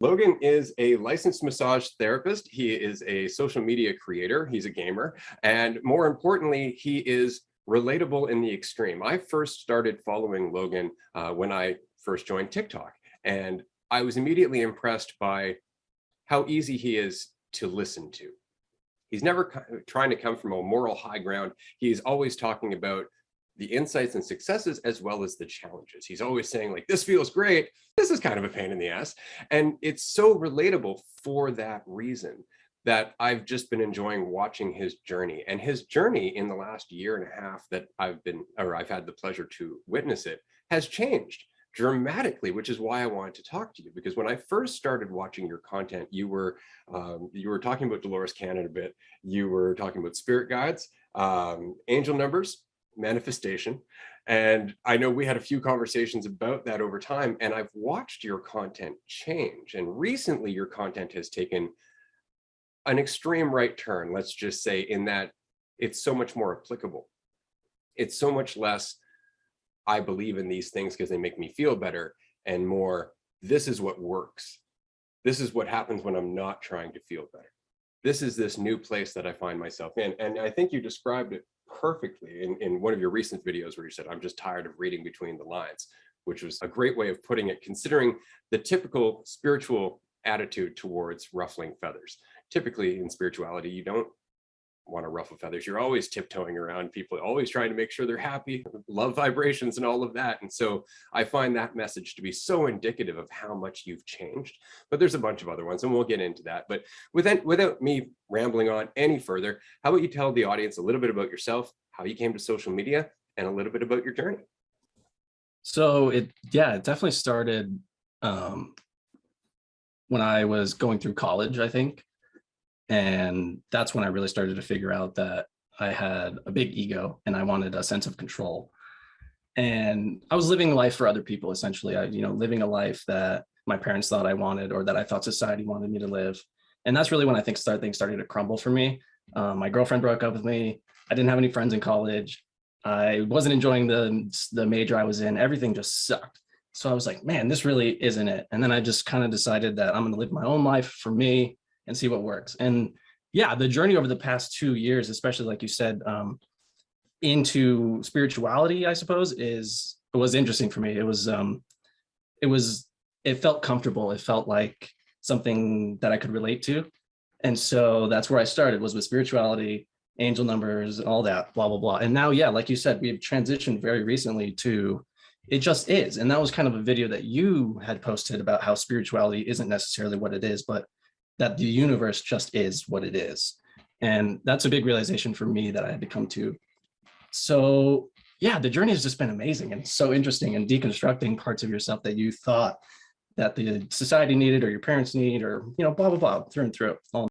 Logan is a licensed massage therapist. He is a social media creator. He's a gamer. And more importantly, he is relatable in the extreme. I first started following Logan when I first joined TikTok. And I was immediately impressed by how easy he is to listen to. He's never trying to come from a moral high ground. He's always talking about the insights and successes as well as the challenges. He's always saying like, this feels great. This is kind of a pain in the ass. And it's so relatable for that reason that I've just been enjoying watching his journey. And his journey in the last year and a half that I've had the pleasure to witness it has changed dramatically, which is why I wanted to talk to you. Because when I first started watching your content, you were talking about Dolores Cannon a bit. You were talking about spirit guides, angel numbers, manifestation. And I know we had a few conversations about that over time, and I've watched your content change. And recently your content has taken an extreme right turn, let's just say, in that it's so much more applicable. It's so much less, I believe in these things because they make me feel better, and more, this is what works. This is what happens when I'm not trying to feel better. This is this new place that I find myself in. And I think you described it perfectly in one of your recent videos where you said, I'm just tired of reading between the lines, which was a great way of putting it, considering the typical spiritual attitude towards ruffling feathers. Typically in spirituality, you don't want to ruffle feathers. You're always tiptoeing around people, always trying to make sure they're happy, love vibrations and all of that. And so I find that message to be so indicative of how much you've changed. But there's a bunch of other ones and we'll get into that. But without me rambling on any further, how about you tell the audience a little bit about yourself, how you came to social media, and a little bit about your journey? So it definitely started when I was going through college, I think. And that's when I really started to figure out that I had a big ego and I wanted a sense of control. And I was living life for other people, essentially. Living a life that my parents thought I wanted, or that I thought society wanted me to live. And that's really when I think things started to crumble for me. My girlfriend broke up with me. I didn't have any friends in college. I wasn't enjoying the major I was in. Everything just sucked. So I was like, man, this really isn't it. And then I just kind of decided that I'm going to live my own life for me and see what works. And yeah, the journey over the past 2 years, especially like you said, into spirituality, I suppose, was interesting for me. It felt comfortable. It felt like something that I could relate to. And so that's where I started, was with spirituality, angel numbers, all that, blah, blah, blah. And now, yeah, like you said, we've transitioned very recently to it just is. And that was kind of a video that you had posted about how spirituality isn't necessarily what it is, but that the universe just is what it is. And that's a big realization for me that I had to come to. So yeah, the journey has just been amazing and so interesting, and deconstructing parts of yourself that you thought that the society needed or your parents need, or, blah, blah, blah, through and through. All